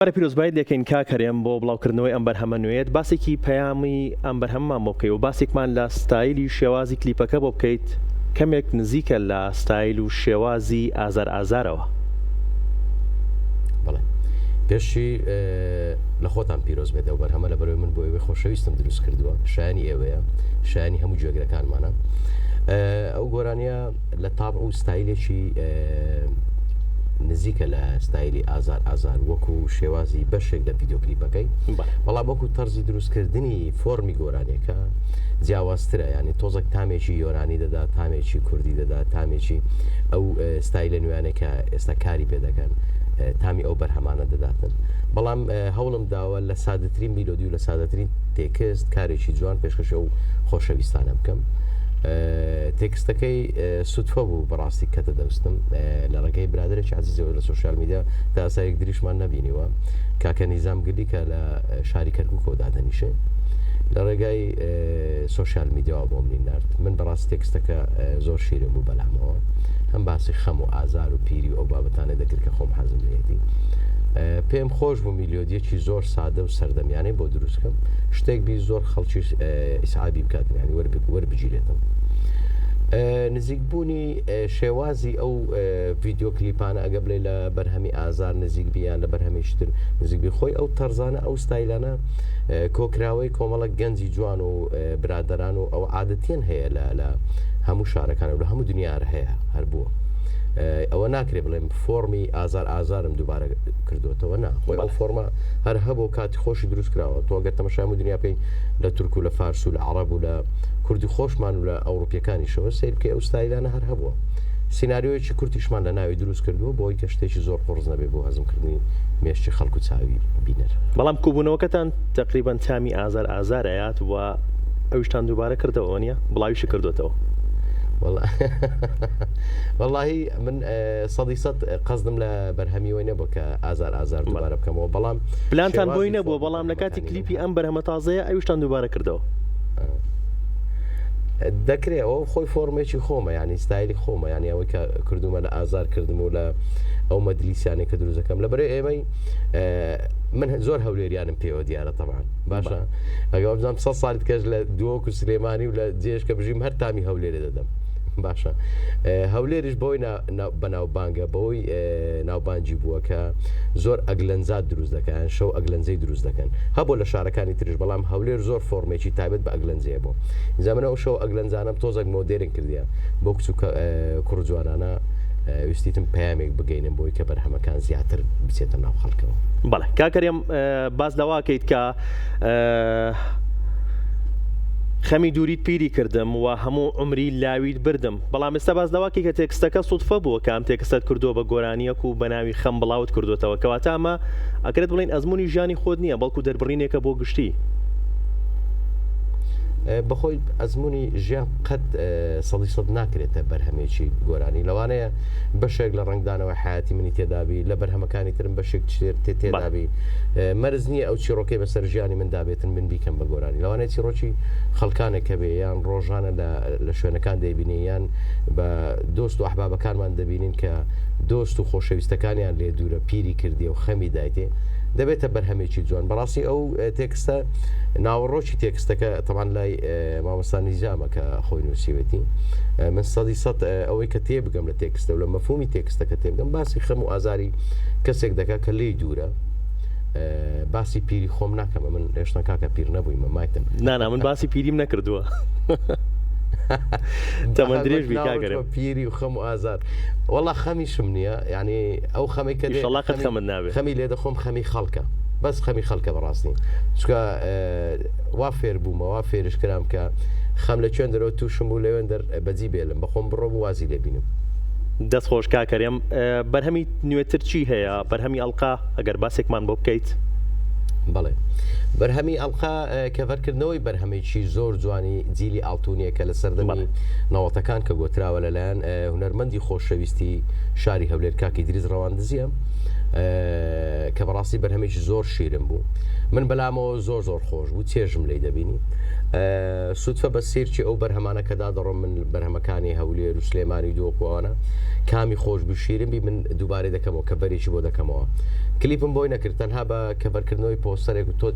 پیرۆزبایت دەکەین کاکەرێم بۆ بڵاوکردنەوەی ئەم بەرهەمە نوێیت باسێکی پەیامی ئەم بەرهەممان بۆ بکەیت و باسێکمان لە ستایلی شێوازی کلیپەکە بۆ بکەیت کەمێک نزیکە لە ستایل و شێوازی ئازار ئازارەوە. بەڵێ پێشی لە خۆتان پیرۆز بێت ئەو بەرهەمە لە بەرەوەی من بۆ ئێوەی خۆشەویستم دروست کردووە، شایانی ئێوەیە، شایانی هەموو جێگرەکانمانە. ئەو گۆرانیە لە تاابع و ستایلێکی نزیکە لە ستایلی ئازار ئازار وەکو شێوازی بەشێک لە ڤیدیۆکلیپەکەی، بەڵام وەکو تەرزی دروستکردنی فۆرمی گۆرانێکە جیاوازترە، ینی تۆزێک تامێکی یۆرانی دەدا، تامێکی کوردی دەدا، تامێکی ئەو ستایلە نوێنێکە ئێستا کاری پێ دەکەن تامی ئەو بەرهەمانە دەداتن. بەڵام هەوڵم داوە لە سادەترین میلۆدی و لە سادەترین تێکست کارێکی جوان پێشکەش ئەو خۆشەویستانە بکەم. تێکستەکەی سوودفە بوو بەڕاستی کەتە دەوستم لە ڕێگەی برادرێکی عزیزەوە لە سوۆسیال میدیا تا ئاسایەک دریشمان نبینیوە، کاکە نیزام گلی کە لە شاری کەرکووک دادەنیشێ لە ڕێگای سوۆسیال میدیاوە بۆم نارد. من بەڕاستی تێکستەکە زۆر شیرم بوو بەلامەوە، هەم باسی خەم و ئازار و پیری و ئەو بابەتانە دەکرد کە خۆم حەزم لێتی. پێم خۆش بوو میلۆدیەکی زۆر سادە و سەردەمیانەی بۆ دروستکەم، شتێک بی زۆر خەڵکی ئیسعابی بکاتم، ینی وەربگیرێتم. نزیکبوونی شێوازی ئەو ڤیدیۆ کلیپانە ئەگە بڵێ لە بەرهەمی ئازار نزیک بیان لە بەرهەمێشتر نزیکبی خۆی ئەو تەرزانە ئەو ستایلانە کۆکراوەی کۆمەڵک گەنجی جوان و برادەران و ئەو عادەتیان هەیە لە هەموو شارەکانە و لە هەموو دنیاە هەیە هەر بووە. ئەوە ناکرێ بڵێم فۆرمی ئازار ئازارم دووبارە کردوتەوە، نا خۆی ئەو فۆرمە هەر هەبوو کاتی خۆشی دروست کراوە. تۆگە تەمەشای هەموو دنیا پێی لە تورک و لە فارس و لە عەرەب و لە کوردی خۆشمان و لە ئەوروپیەکانیشەوە سیر بکەی ئەو ستایلانە هەر هەبووە. سیناریۆیەکی کورتیشمان لە ناوی دروست کردووە بۆی کە شتێکی زۆر قڕز نەبێ بۆ هەزمکردنی مێشتی خەڵک و چاوی بینەر. بەڵام کوبوونەوەکەتان تقریبان تامی ئازار ئازارەیات و ئەویشتان دووبارە کردەوە نییە بڵاویشی کردوێتەوە. واللهی من 100% قەزدم لە بەرهەمیەوەی نەبوو کە ئازار ئازار دووبارە بکەمەوە، بەڵام پلانتان بۆی نەبووە، بەڵام لە کاتی کلیپی ئەم بەرهەمە تازەیە ئەویشتان دووبارە کردەوە. دەکرێت ئەو خۆی فۆرمێکی خۆمە، ینی ستایلی خۆمە، ینی ئەوەی کە کردومە لە ئازار کردم و لە ئەو مەدلیسیانێک کە دروستەکەم لە بەرەی ئێمەی من زۆر هەولێریانم پێوە دیارە تەمان باشە ئەگە بزانام 100 ساڵی کەش لە دووەک و سلێمانی و لە جێش کە بژیم هەر تامی هەولێرە دەدەم باشە. هەولێریش بۆی بەناوبانگە بەوەی ناوبانجی بووە کە زۆر ئەگلەنزات دروست دەکەن، شەو ئەگلەنزەی دروست دەکەن، هەبوو لە شارەکانی ترش، بەڵام هەولێر زۆر فۆرمێکی تایبەت بە ئەگلەنزەیە بوو. زەمانە ئەو شەو ئەگلەنزانم تۆزێک مۆدێرن کردیە بۆ کچ و کوڕجوانانە ویستیتم پەیامێک بگەینم بۆی کە بەرهەمەکان زیاتر بچێتە ناو خەڵکەوە. بەڵێ کاکەرێم باز لەواکەیت کە خەمی دووریت پیری کردم و هەموو عمری لاویت بردم، بەڵام ئێستا باز داواکەی کە تێکستەکە سوودفە بووە کە ئەم تێکستت کردووە بە گۆرانیەک و بە ناوی خەم بڵاوت کردوێتەوە، کەواتە ئەمە ئەکرێت بڵێن ئەزمموی ژیانی خۆت نییە بەڵکو دەربڕینێکە بۆ گشتی. بەخۆی ئەزمموی ژیان قەت 100% ناکرێتە بەرهەمێکی گۆرانی، لەوانەیە بەشێک لە ڕنگدانەوە حیاتی منی تێدابی، لە بەرهەمەکانی ترم بەشێک تێدابی، مەرز نییە ئەو چیرۆکەی بەسەر ژیانی من دابێتن من بیکەم بە گۆرانی. لەوانەیە چیرۆکی خەڵکانێک کە بێ یان ڕۆژانە لە شوێنەکان دەیبینی یان بە دۆست و ئەحبابەکانمان دەبینین کە دۆست و خۆشەویستەکانیان لێ دوورە پیری کردی و خەمی دایتێ دەبێتە بەرهەمێکی جوان. بەڕاستی ئەو تێکستە ناوەڕۆکی تێکستەکە تەمان لای مامۆستا نیزامە کە خۆی نووسیوێتی، من 100% ئەوەی کە تێبگەم لە تێکستە و لە مەفهومی تێکستەکە تێبگەم باسی خەم و ئازاری کەسێک دەکا کە لێی دوورە، باسی پیری خۆم ناکەمە، من هێشتا کاکە پیر نەبوویمە مایتم نانا من باسی پیریم نەکردووە تەمەند درێژ کاگەرم پیری و خەم و ئازار وەڵا خەمیشم نییە، ینی ئەو خەمی کە خەمت نابێت خەمی لێ دەخۆم خەمی خەڵکە، بەس خەمی خەڵکە بەڕاستی چکە وا فێر بوومە وا فێرش کرام کە خەم لە کوێن دەرەوە تووشم و لەوێن بەجی بێلم بەخۆم بڕۆ وازی لێبینم. دەست خۆش کاکەرێم بەرهەمی نوێتر چی هەیە؟ بەرهەمی ئەڵقا ئەگەر باسێکمان بۆ بکەیت. بەڵێ بەرهەمی ئەڵقا کەڤەرکردنەوەی بەرهەمێکی زۆر جوانی جیلی ئاڵتونیە کە لە سەردەمی ناوەتەکان کە گۆتراوە لەلایەن هونەرمەندی خۆشەویستی شاری هەولێر کاکی دریز ڕەواندزیە کە بەڕاستی بەرهەمێکی زۆر شیرم بوو من بەلامەوە زۆر زۆر خۆش بوو چێژم لی دەبینی سوودفە بە سێرکی ئەو بەرهەمانەکەدا دەڕۆم من بەرهەمەکانی هەولێر و سلێمانی دۆقوانە کامی خۆش بوو شیرم بی من دووبارەی دەکەمەوە کە بەرێکی بۆ دەکەمەوە کلیپم بۆی نەکرد تەنها بە کەڤەرکردنەوەی پۆستەرێک و تۆ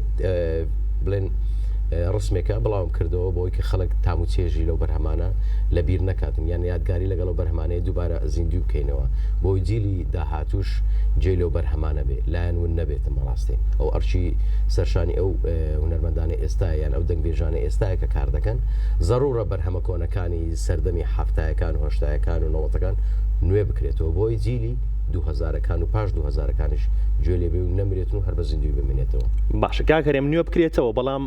بڵێن ڕسمێکە بڵاوم کردەوە بۆی کە خەڵک تام و چێژی لەو بەرهەمانە لە بیر نەکاتن یان یادگاری لەگەڵ بەرهەمانەیە دووبارە زیندوی بکەینەوە بۆی جیلی داهاتوش جێ لەو بەرهەمانە بێ لایەن ون نەبێتم بەڕاستی ئەو ئەرچی سەرشانی ئەو هونەرمەندانی ئێستای یان ئەو دەنگبێژانە ئێستایە کە کار دەکەن ضرورە بەرهەمە کۆنەکانی سەردەمی هەفتایەکان و هەشتایەکان و نەوەتەکان نوێ بکرێتەوە بۆی جیلی 2000ەکان و پاش 2000ەکانش گوێ لێ بێ و نەمرێتن و هەر بە زیندوی بمێنێتەوە باشە کاکەرێم نوێ بکرێتەوە بەڵام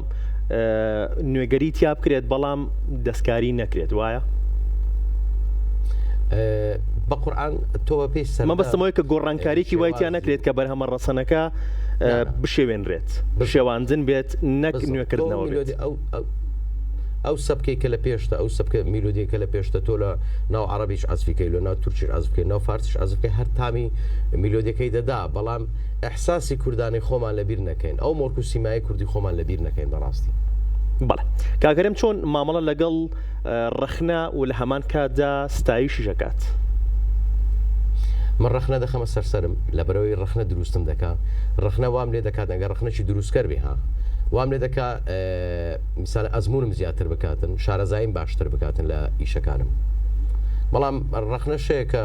نوێگەری تیا بکرێت بەڵام دەستکاری نەکرێت وایە بە قورئان تۆ بە پێی سەر مەبەستمەوەی کە گۆڕانکاریکی وایتیان نەکرێت کە بەرهەمە ڕەسەنەکە بشێوێنرێت شێواندن بێت نەک نوێکردنەوە بێت ئەو سەبکەی کە لە پێشتە ئەو سەبکە میلۆدیەکە لە پێشتە تۆ لە ناو عەرەبیش عەزفیکەی لە ناو تورکیش عەزفکەی ناو فارسیش عەزفکەی هەر تامی میلۆدیەکەی دەدا بەڵام ئەحساسی کوردانی خۆمان لەبیر نەکەین ئەو مۆرک و سیمایی کوردی خۆمان لەبیر نەکەین بەڕاستی بەڵێ کاکەرێم چۆن مامەڵە لەگەڵ ڕەخنە و لە هەمان کاتدا ستایشی دەکات من ڕەخنە دەخەمە سەرسەرم لەبەرەوەی ڕەخنە دروستم دەکا ڕەخنە وام لێ دەکات ئەگەر ڕەخنەی دروستکەر بێ ها وام لێ دەکا میسالە ئەزمونم زیاتر بکاتن شارەزاییم باشتر بکاتن لە ئیشەکانم بەڵام ڕەخنە شەیە کە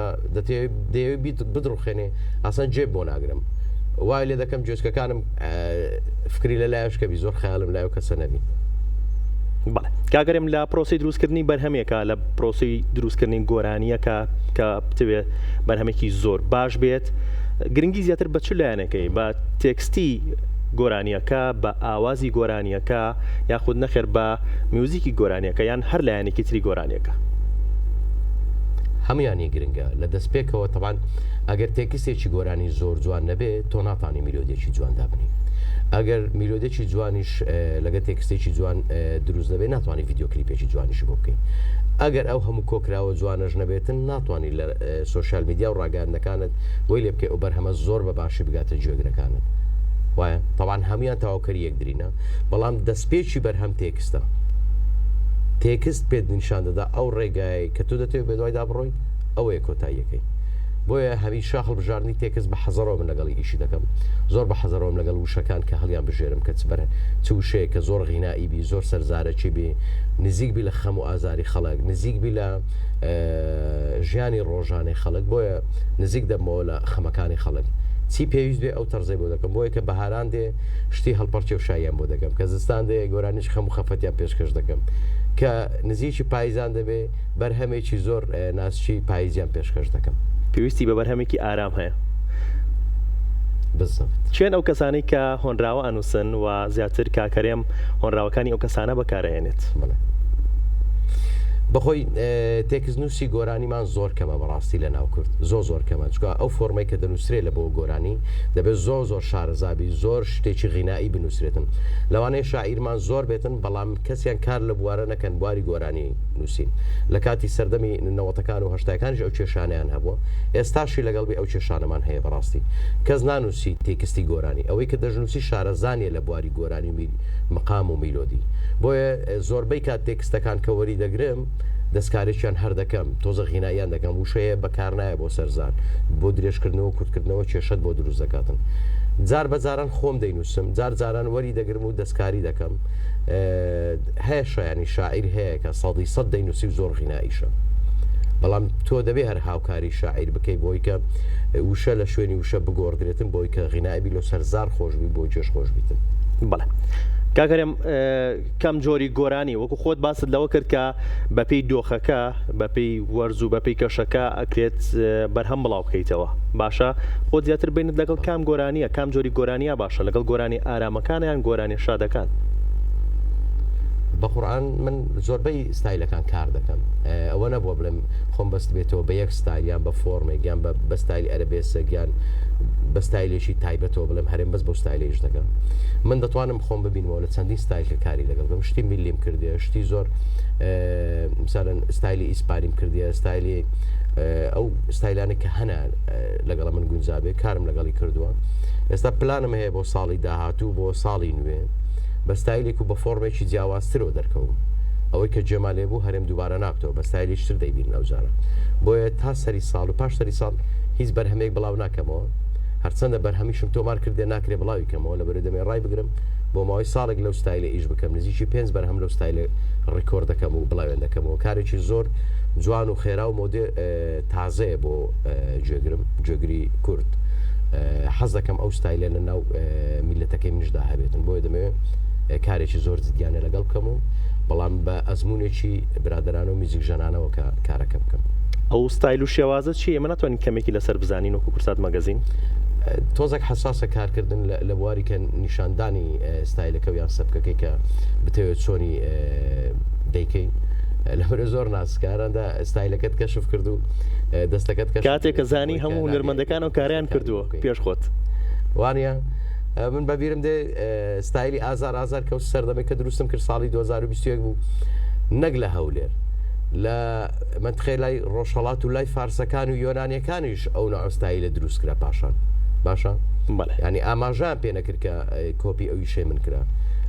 دەیەوێت بدڕوخێنێ ئاسان جێب بۆ ناگرم وای لێ دەکەم جۆچکەکانم فکری لە لایەشکەبی زۆر خەیاڵم لای و کەسە نەبی بەڵێ کاگەرێم لە پرۆسی دروستکردنی بەرهەمێکە لە پرۆسی دروستکردنی گۆرانیەکە کە بتوێ بەرهەمێکی زۆر باش بێت گرنگی زیاتر بە چ لایەنەکەی بە تێکستی گۆرانیەکە بە ئاوازی گۆرانیەکە یاخود نەخێر بە میوزیکی گۆرانیەکە یان هەر لایەنێکی تری گۆرانیەکە هەمویانی گرنگە لە دەستپێکەوە تەبان ئەگەر تێکستێکی گۆرانی زۆر جوان نەبێت تۆ ناتوانانی میلۆدیێکی جوان دابنی ئەگەر میلۆدێکی جوانیش لەگە تێکستێکی جوان دروست دەبێت ناتوانانی ڤیدیۆ کلیپێکی جوانیش بۆ بکەین ئەگەر ئەو هەموو کۆکراوە جوانەش نەبێتن ناتوانانی لە سوۆشیال میدیا و ڕاگەاندنەکانت بۆی لێ بکەی ئەو بەرهەمە زۆر بە باشی بگاتە گوێگرەکانت وایە تەوان هەمویان تەواوکەری یەکدرینە بەڵام دەستپێکی بەرهەم تێکستە تێکست پێت نیشان دەدا ئەو ڕێگای کە تۆ دەتەوێت بە دوای دابڕۆی ئەوەیە کۆتاییەکەی بۆیە هەمیشە هەڵبژاردننی تێکست بە حەزەرەوە من لەگەڵی ئیشی دەکەم زۆر بە حەزەرەوەم لەگەڵ وشەکان کە هەڵیان بژێرم کە چ وشەیە کە زۆر غینایی بی زۆر سەرزارەکی بێ نزیک بی لە خەم و ئازاری خەڵک نزیک بی لە ژیانی ڕۆژانەی خەڵک بۆیە نزیک دەبمەوە لە خەمەکانی خەڵک چی پێویست بێ ئەو تەرزەی بۆ دەکەم بۆیە کە بەهاران دێ شتی هەڵپەرچێ و شایان بۆ دەکەم کە زستان دێ گۆرانیش خەم و خەفەتیان پێشکەش دەکەم کە نزیکی پاییزان دەبێ بەرهەمێکی زۆر ناسچی پاییزیان پێشکەش دەکەم پێویستی بە بەرهەمێکی ئارام هەیە بزەفت چێن ئەو کەسانی کە هۆنراوە ئەنووسن و زیاتر کاکەرێم هۆنراوەکانی ئەو کەسانە بەکارەهێنێت بەخۆی تێکزنووسی گۆرانیمان زۆر کەمە بەڕاستی لە ناوکرد زۆر کەمە چکە ئەو فۆرمەی کە دەنووسرێت لە بۆ گۆرانی دەبێت زۆر شارەزابی زۆر شتێکی غینایی بنووسرێتن لەوانەیە شاعیرمان زۆر بێتن بەڵام کەسیان کار لە بوارە نەکەن بواری گۆرانی نووسین لە کاتی سەردەمی نەوەتەکان و هەشتایەکانیش ئەو کێشانیان هەبووە ئێستاشی لەگەڵبی ئەو کێشانەمان هەیە بەڕاستی کەس نانووسی تێکستی گۆرانی ئەوەی کە دەژنووسی شارەزانیە لە بواری گۆرانی مقام و میلۆدی بۆیە زۆربەی کات تێکستەکان کە وەری دەگرم دەستکارێکیان هەر دەکەم تۆزە غیناییان دەکەم وشەیە بەکار نایە بۆ سەرزان بۆ درێژکردنەوە و کورتکردنەوە کێشت بۆ دروست دەکاتن جار بەجاران خۆم دەینووسم جاران وەری دەگرم و دەستکاری دەکەم هەیە شایانی شاعیر هەیە کە 100% دەینووسی و زۆر غیناییشە بەڵام تۆ دەبێ هەر هاوکاری شاعیر بکەی بۆی کە وشە لە شوێنی وشە بگۆڕدرێتن بۆی کە غینایبی لە سەرزار خۆشبی بۆ جێش خۆش بیتن بەڵێ کاکەرێم کەم جۆری گۆرانی وەکو خۆت باست لەوە کرد کە بەپێی دۆخەکە بەپێی وەرز و بەپێی کەشەکە ئەکرێت بەرهەم بڵاو بکەیتەوە باشە خۆت زیاتر بینت لەگەڵ کام گۆرانیە کام جۆری گۆرانیە باشە لەگەڵ گۆرانی ئارامەکان یان گۆرانی شادەکان بە قورئان من زۆربەی ستایلەکان کار دەکەم ئەوە نەبووە بڵێم خۆم بەست بێتەوە بە یەک ستایل یان بە فۆرمێک یان بە ستایلی ئەرەبێسک یان بە ستایلێکی تایبەتەوە بڵێم هەرێم بەس بۆ ستایلێش دەکەم من دەتوانم خۆم ببینەوە لە چەندین ستایلکە کاری لەگەڵ شتی میلیم کردێ شتی زۆر مثالەن ستایلی ئیسپانیم کردیە ستایلی ئەو ستایلانێک کە هەنا لەگەڵ من گونجابێ کارم لەگەڵی کردووە ئێستا پلانم هەیە بۆ ساڵی داهاتوو بۆ ساڵی نوێ بە ستایلێک و بە فۆرمێکی جیاوازترەوە دەرکەوم ئەوەی کە جێمالێ بوو هەرێم دووبارە ناکتەوە بە ستایلیشتر دەیبین ئەوجارە بۆیە تا سەری ساڵ و پاش سەری ساڵ هیچ بەرهەمێک بڵاو ناکەمەوە هەرچەندە بەرهەمیشم تۆمار کردێ ناکرێ بڵاوی کەمەوە لە بەرەدەمێ ڕای بگرم بۆ ماوەی ساڵێک لەو ستایلە ئیش بکەم نزیکی 5 بەرهەم لەو ستایلە ڕیکۆرد دەکەم و بڵاوێن دەکەمەوە کارێکی زۆر جوان و خێرا و مۆدێ تازەیە بۆ گوێگری کورد حەز دەکەم ئەو ستایلە لە ناو میلەتەکەی منیشدا هەبێتن بۆیە دەمەوێت کارێکی زۆر جدیانە لەگەڵ بکەم و بەڵام بە ئەزمونێکی برادرانە و میزیک ژەنانەوە کارەکە بکەم ئەو ستایل و شێوازە چیە من ناتوانین کەمێکی لەسەر بزانین وەکو کورسات مەگەزین تۆزێک حساسە کارکردن لە بواری کە نیشاندانی ستایلەکە و یان سەبکەکەی کە بتەوێت چۆنی دەیکەین لەبەرە زۆر ناسکاراندا ستایلەکەت کەشف کرد و دەستەکەت کاتێک کە زانی هەموو هونەرمەندەکان و کاریان کردووە پێش خۆت وانە من بەبیرم دێ ستایلی ئازار کەوت سەردەمێک کە دروستم کرد ساڵی 2021 بوو نەک لە هەولێر لە منتخێ لای ڕۆژهەڵات و لای فارسەکان و یۆنانیەکانیش ئەو ناوستایی لە دروستکرا پاشان باشە ینی ئاماژان پێ نەکرد کە کۆپی ئەوی شێ من کرا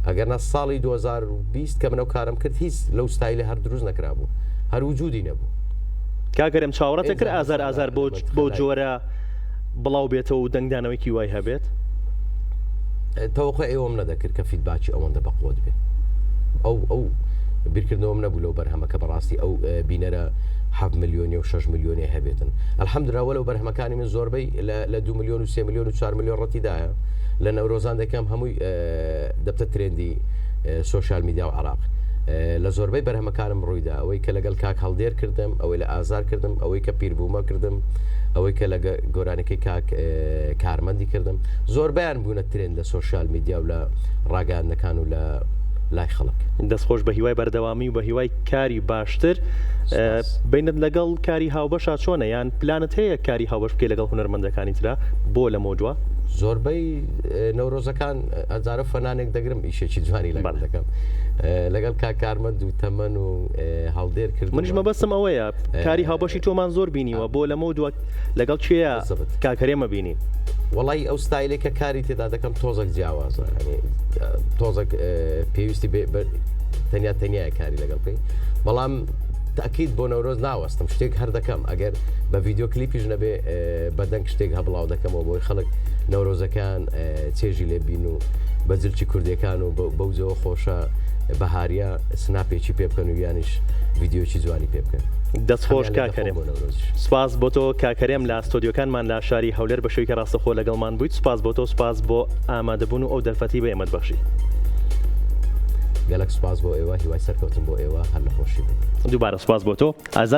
ئەگەر نە ساڵی 2020 کە منەو کارم کرد هیچ لەو ستایلە هەر دروست نەکرا بوو هەر وجودی نەبوو کاگەرم چاوەڕەتە کرد ئازار بۆ جۆرە بڵاو بێتەوە و دەنگدانەوەیکی وای هەبێت تەوەقع ئێوەم نەدەکرد کە فیدباکی ئەوەندە بەقوت بێ ئەو بیرکردنەوەم نەبوو لەو بەرهەمەکە بەڕاستی ئەو بینەرە 7 ملیۆنی و 6 ملیۆنی هەبێتن ئەلحەمدراوە لەو بەرهەمەکانی من زۆربەی لە 2 ملیۆن و 3 ملیۆن و 4 ملیۆن ڕەتیدایە لە نەورۆزان دەکەم هەمووی دەبتە ترێندی سۆشال میدیا و عراق لە زۆربەی بەرهەمەکانم ڕوویدا ئەوەی کە لەگەڵ کاک هەڵدێر کردم ئەوەی لە ئازار کردم ئەوەی کە پیربوومە کردم ئەوەی کە لە گۆرانەکەی کاک کارمەندی کردم زۆربیان بوونە ترێن لە سۆشال میدیا و لە ڕاگەاندنەکان و لە لای خەڵک دەستخۆش بە هیوای بەردەوامی و بە هیوای کاری باشتر بینت لەگەڵ کاری هاوبەشا چۆنە یان پلانت هەیە کاری هاوبەش بکەی لەگەڵ هونەرمەندەکانی ترا بۆ لە مۆجووە زۆربەی نەورۆزەکان ئەجارە فەنانێک دەگرم ئیشێکی جوانی لەگەڵ دەکەم لەگەڵ کارمەند و تەمەن و هەڵدێر کرد منیش مەبەستم ئەوەیە کاری هاوبەشی تۆمان زۆر بینیوە بۆ لە مۆجووە لەگەڵ چێە کاکەرێمە بینی وڵی ئەو ستایلێکە کاری تێدا دەکەم تۆزێک جیاوازە تۆزێک پێویستی تەنیایە کاری لەگەڵ بکەین بەڵام تاکید بۆ نەورۆز ناوەستم شتێک هەر دەکەم ئەگەر بە ڤیددیو کلیپیش نەبێ بەدەنگ شتێک هەبڵاو دەکەمەوە بۆی خەڵک نەورۆزەکان چێژی لێ بین و بەجلکی کوردیەکان و بەوجەوە خۆشە بەهاریە سناپێکی پێ بکەن و یانیش ڤیددیۆکی جوانی پێ بکەن دەستخۆش کاکەرێم سپاس بۆ تۆ کاکەرێم لە ئەستۆدیۆکانمان لە شاری هەولێر بە شوێکی ڕاستەخۆ لەگەڵمان بوویت سپاس بۆ تۆ سپاس بۆ ئامادەبوون و ئەو دەرفەتی بە ئێمەت بەخشی گەلک سپاس بۆ ئێوە هیوای سەرکەوتن بۆ ئێوە هەر نەخۆشی دووبارە سپاس بۆ تۆ